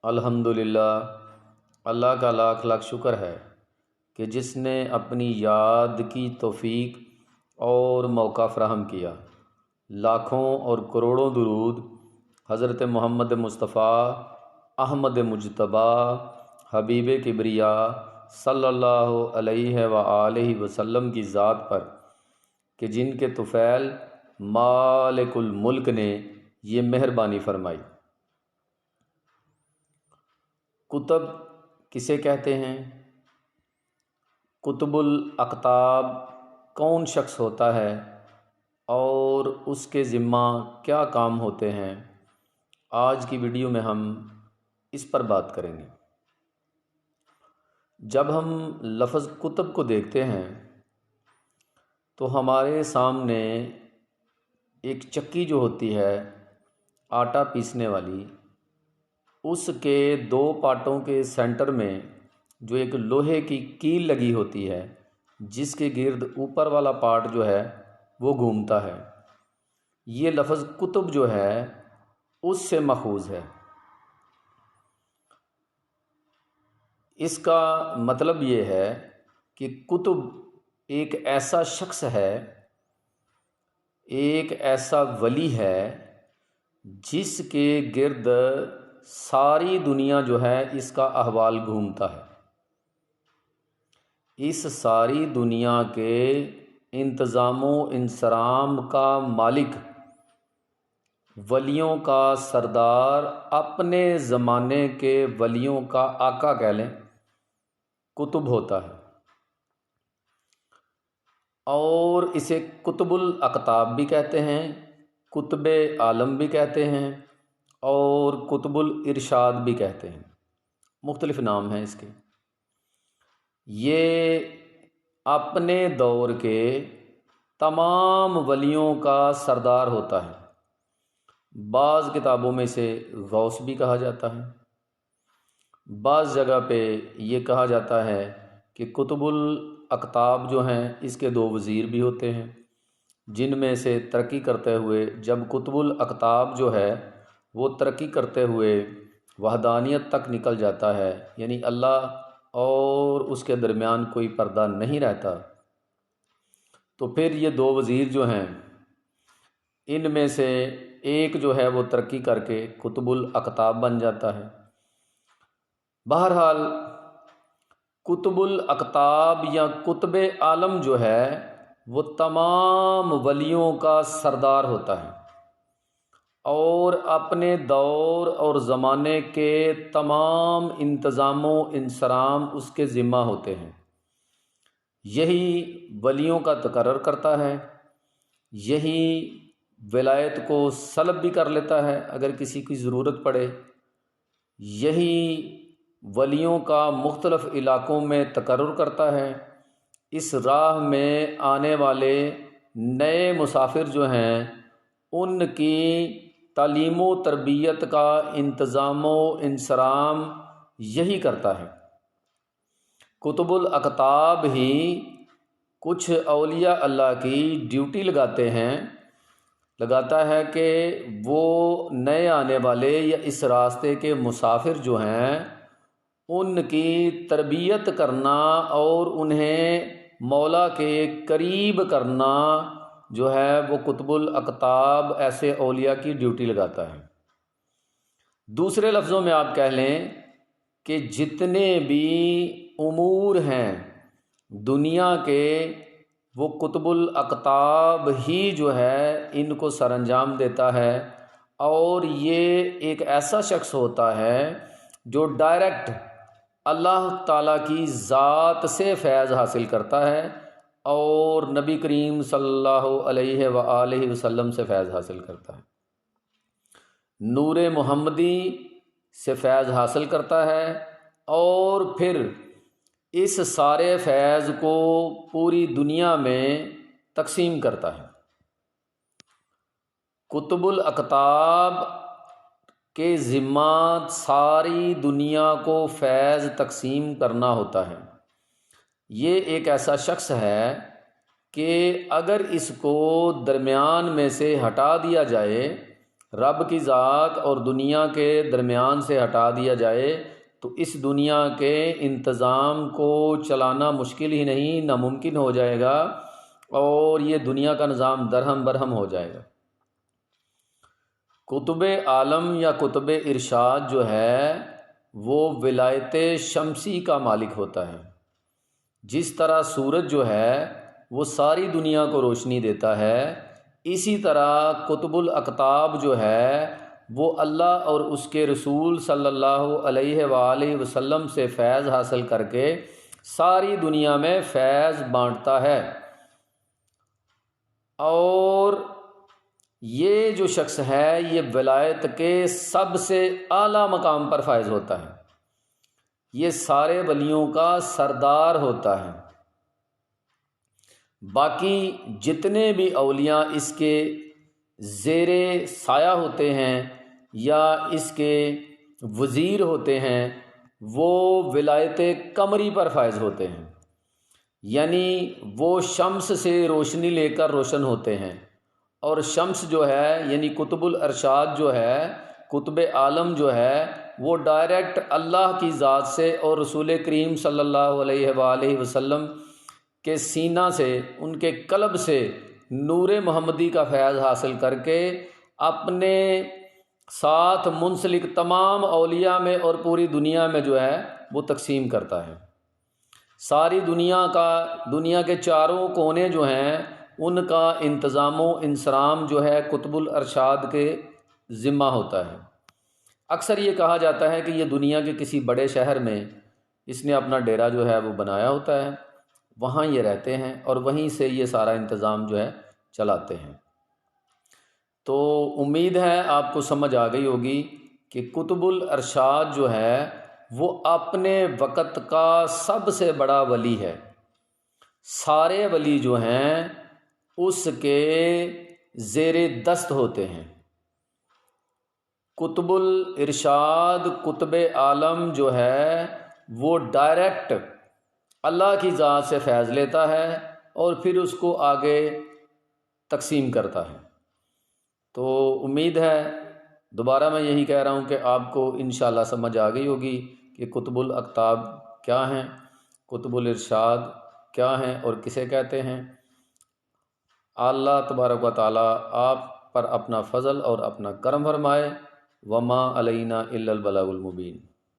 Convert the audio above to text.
الحمدللہ، اللہ کا لاکھ لاکھ شکر ہے کہ جس نے اپنی یاد کی توفیق اور موقع فراہم کیا۔ لاکھوں اور کروڑوں درود حضرت محمد مصطفیٰ احمد مجتبیٰ حبیب کبریا صلی اللہ علیہ وآلہ وسلم کی ذات پر کہ جن کے طفیل مالک الملک نے یہ مہربانی فرمائی۔ کتب کسے کہتے ہیں؟ قطب الاقطاب کون شخص ہوتا ہے اور اس کے ذمہ کیا کام ہوتے ہیں؟ آج کی ویڈیو میں ہم اس پر بات کریں گے۔ جب ہم لفظ کتب کو دیکھتے ہیں تو ہمارے سامنے ایک چکی جو ہوتی ہے آٹا پیسنے والی، اس کے دو پارٹوں کے سینٹر میں جو ایک لوہے کی کیل لگی ہوتی ہے جس کے گرد اوپر والا پارٹ جو ہے وہ گھومتا ہے، یہ لفظ کتب جو ہے اس سے ماخوذ ہے۔ اس کا مطلب یہ ہے کہ کتب ایک ایسا شخص ہے، ایک ایسا ولی ہے جس کے گرد ساری دنیا جو ہے اس کا احوال گھومتا ہے۔ اس ساری دنیا کے انتظام و انصرام کا مالک، ولیوں کا سردار، اپنے زمانے کے ولیوں کا آقا کہہ لیں، کتب ہوتا ہے، اور اسے قطب الاقطاب بھی کہتے ہیں، قطب عالم بھی کہتے ہیں، اور قطب الارشاد بھی کہتے ہیں۔ مختلف نام ہیں اس کے۔ یہ اپنے دور کے تمام ولیوں کا سردار ہوتا ہے۔ بعض کتابوں میں اسے غوث بھی کہا جاتا ہے، بعض جگہ پہ یہ کہا جاتا ہے کہ قطب الاقطاب جو ہیں اس کے دو وزیر بھی ہوتے ہیں، جن میں سے ترقی کرتے ہوئے جب قطب الاقطاب جو ہے وہ ترقی کرتے ہوئے وحدانیت تک نکل جاتا ہے، یعنی اللہ اور اس کے درمیان کوئی پردہ نہیں رہتا، تو پھر یہ دو وزیر جو ہیں ان میں سے ایک جو ہے وہ ترقی کر کے قطب الاقطاب بن جاتا ہے۔ بہرحال قطب الاقطاب یا قطب عالم جو ہے وہ تمام ولیوں کا سردار ہوتا ہے اور اپنے دور اور زمانے کے تمام انتظام و انصرام اس کے ذمہ ہوتے ہیں۔ یہی ولیوں کا تقرر کرتا ہے، یہی ولایت کو سلب بھی کر لیتا ہے اگر کسی کی ضرورت پڑے، یہی ولیوں کا مختلف علاقوں میں تقرر کرتا ہے۔ اس راہ میں آنے والے نئے مسافر جو ہیں ان کی تعلیم و تربیت کا انتظام و انصرام یہی کرتا ہے۔ قطب الاقطاب ہی کچھ اولیاء اللہ کی ڈیوٹی لگاتا ہے کہ وہ نئے آنے والے یا اس راستے کے مسافر جو ہیں ان کی تربیت کرنا اور انہیں مولا کے قریب کرنا جو ہے وہ قطب الاقطاب ایسے اولیاء کی ڈیوٹی لگاتا ہے۔ دوسرے لفظوں میں آپ کہہ لیں کہ جتنے بھی امور ہیں دنیا کے وہ قطب الاقطاب ہی جو ہے ان کو سر انجام دیتا ہے، اور یہ ایک ایسا شخص ہوتا ہے جو ڈائریکٹ اللہ تعالیٰ کی ذات سے فیض حاصل کرتا ہے اور نبی کریم صلی اللہ علیہ وآلہ وسلم سے فیض حاصل کرتا ہے، نور محمدی سے فیض حاصل کرتا ہے، اور پھر اس سارے فیض کو پوری دنیا میں تقسیم کرتا ہے۔ قطب الاقطاب کے ذمہ ساری دنیا کو فیض تقسیم کرنا ہوتا ہے۔ یہ ایک ایسا شخص ہے کہ اگر اس کو درمیان میں سے ہٹا دیا جائے رب کی ذات اور دنیا کے درمیان سے ہٹا دیا جائے تو اس دنیا کے انتظام کو چلانا مشکل ہی نہیں ناممکن ہو جائے گا، اور یہ دنیا کا نظام درہم برہم ہو جائے گا۔ کتب عالم یا کتب ارشاد جو ہے وہ ولایت شمسی کا مالک ہوتا ہے۔ جس طرح سورج جو ہے وہ ساری دنیا کو روشنی دیتا ہے، اسی طرح کتب الاقطاب جو ہے وہ اللہ اور اس کے رسول صلی اللہ علیہ وآلہ وسلم سے فیض حاصل کر کے ساری دنیا میں فیض بانٹتا ہے۔ اور یہ جو شخص ہے یہ ولایت کے سب سے اعلیٰ مقام پر فائز ہوتا ہے، یہ سارے ولیوں کا سردار ہوتا ہے۔ باقی جتنے بھی اولیاء اس کے زیر سایہ ہوتے ہیں یا اس کے وزیر ہوتے ہیں وہ ولایت قمری پر فائز ہوتے ہیں، یعنی وہ شمس سے روشنی لے کر روشن ہوتے ہیں، اور شمس جو ہے یعنی قطب الارشاد جو ہے، کتب عالم جو ہے وہ ڈائریکٹ اللہ کی ذات سے اور رسول کریم صلی اللہ علیہ وآلہ وسلم کے سینہ سے، ان کے قلب سے نور محمدی کا فیض حاصل کر کے اپنے ساتھ منسلک تمام اولیاء میں اور پوری دنیا میں جو ہے وہ تقسیم کرتا ہے۔ ساری دنیا کے چاروں کونے جو ہیں ان کا انتظام و انصرام جو ہے قطب الارشاد کے ذمہ ہوتا ہے۔ اکثر یہ کہا جاتا ہے کہ یہ دنیا کے کسی بڑے شہر میں اس نے اپنا ڈیرا جو ہے وہ بنایا ہوتا ہے، وہاں یہ رہتے ہیں اور وہیں سے یہ سارا انتظام جو ہے چلاتے ہیں۔ تو امید ہے آپ کو سمجھ آ گئی ہوگی کہ قطب الارشاد جو ہے وہ اپنے وقت کا سب سے بڑا ولی ہے۔ سارے ولی جو ہیں اس کے زیر دست ہوتے ہیں۔ قطب الارشاد قطب عالم جو ہے وہ ڈائریکٹ اللہ کی ذات سے فیض لیتا ہے اور پھر اس کو آگے تقسیم کرتا ہے۔ تو امید ہے دوبارہ میں یہی کہہ رہا ہوں کہ آپ کو انشاءاللہ سمجھ آ گئی ہوگی کہ قطب الاقطاب کیا ہیں، قطب الارشاد کیا ہیں اور کسے کہتے ہیں۔ اللہ تبارک و تعالی آپ پر اپنا فضل اور اپنا کرم فرمائے۔ وما علینا الا البلاغ المبین۔